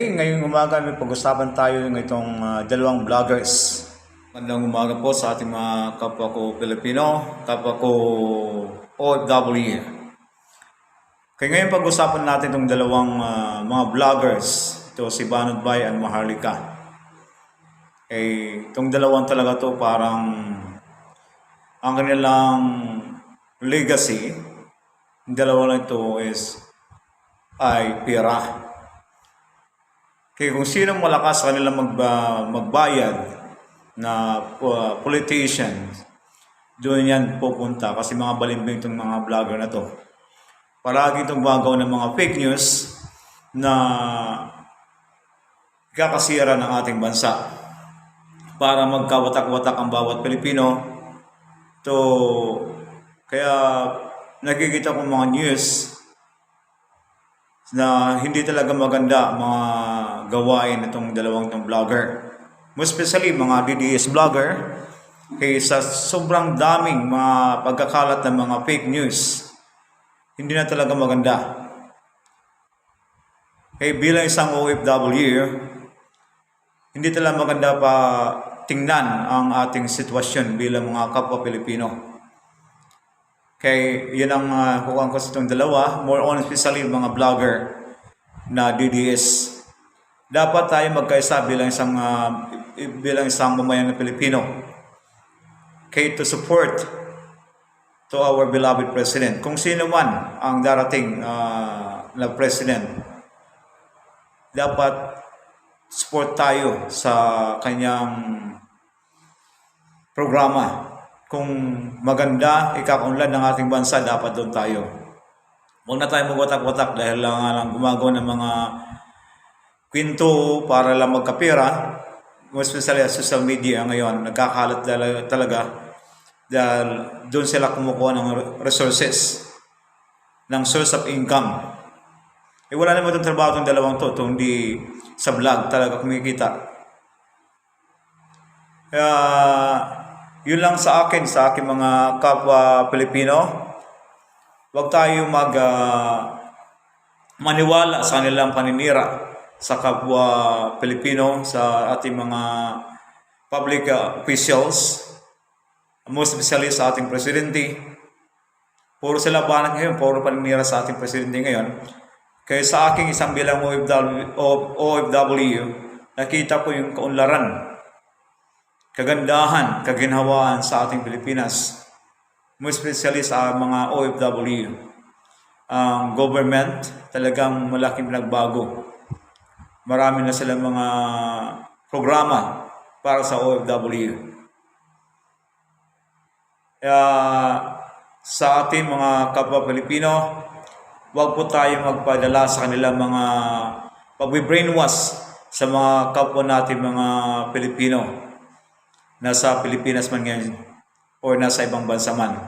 Ngayong umaga may pag-usapan tayo ng itong dalawang vloggers. Magandang umaga po sa ating mga kapwa ko Pilipino, kapwa ko OFW. Kaya ngayon pag-usapan natin itong dalawang mga vloggers. Ito si Banod Bay and Maharlika. Itong dalawang talaga to parang ang kanilang legacy, yung dalawa na ito ay pera. Kaya kung sino malakas sa kanila magbayad na politician, doon yan pupunta kasi mga balimbing itong mga vlogger na to. Palagi itong gagawa ng mga fake news na kakasira ng ating bansa para magkawatak-watak ang bawat Pilipino. Kaya nakikita ko mga news na hindi talaga maganda mga gawain itong dalawang itong vlogger. Most especially mga DDS vlogger, kaya sa sobrang daming mga pagkakalat ng mga fake news, hindi na talaga maganda. Kaya bilang isang OFW, hindi talaga maganda pa tingnan ang ating sitwasyon bilang mga kapwa Pilipino. Kaya yun ang kukuha ko sa itong dalawa, more on especially mga vlogger na DDS. Dapat tayo magkaisa bilang isang mamayan na Pilipino. Kaya to support to our beloved President. Kung sino man ang darating na President, dapat support tayo sa kanyang programa. Kung maganda, ikakunlad ng ating bansa, dapat doon tayo. Huwag na tayo magwatak-watak dahil lang gumagawa ng mga kwento para lang magkapira. Especially sa social media ngayon, nagkakalat talaga dahil doon sila kumukuha ng resources, ng source of income. Wala naman itong trabaho itong dalawang to, hindi sa vlog talaga kumikita. Yun lang sa akin mga kapwa Pilipino. Huwag tayo maniwala sa kanilang paninira sa kapwa Pilipino, sa ating mga public officials, most especially sa ating presidente. Puro sila banat ngayon, puro paninira sa ating presidente ngayon. Kaya sa aking isang bilang OFW, nakita ko yung kaunlaran, kagandahan, kaginhawaan sa ating Pilipinas, most especially sa mga OFW. Ang government talagang malaking pinagbago. Marami na silang mga programa para sa OFW. Sa ating mga kapwa Pilipino, huwag po tayo magpadala sa kanilang mga pag-brainwash sa mga kapwa natin mga Pilipino. Nasa Pilipinas man ngayon o nasa ibang bansa man.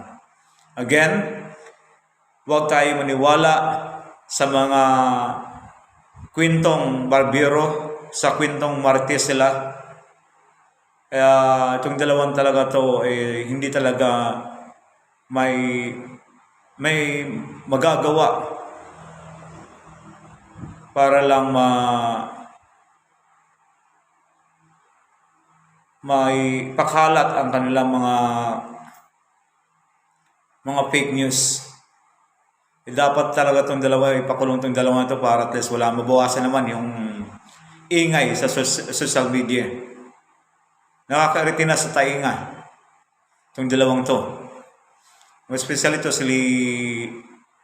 Again, huwag tayo maniwala sa mga kwentong barbero, sa kwentong martes sila. Kaya itong dalawang talaga to hindi talaga may magagawa para lang may pakalat ang kanilang mga fake news. Dapat talaga itong dalawa, ipakulong itong dalawa ito para at least wala, mabawasan naman yung ingay sa social media. Nakakairita na sa tainga itong dalawang to. Especially ito si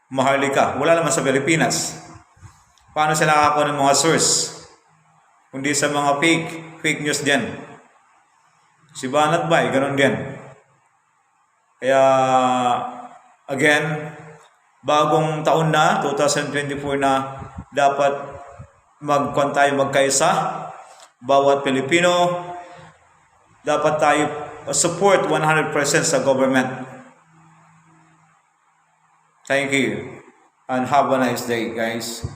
Maharlika. Wala naman sa Pilipinas. Paano sila nakakakuha ng mga source? Kundi sa mga fake news din. Si Banod Bay, ganun din. Kaya, again, bagong taon na, 2024 na, dapat magkaisa. Bawat Pilipino, dapat tayo support 100% sa government. Thank you. And have a nice day, guys.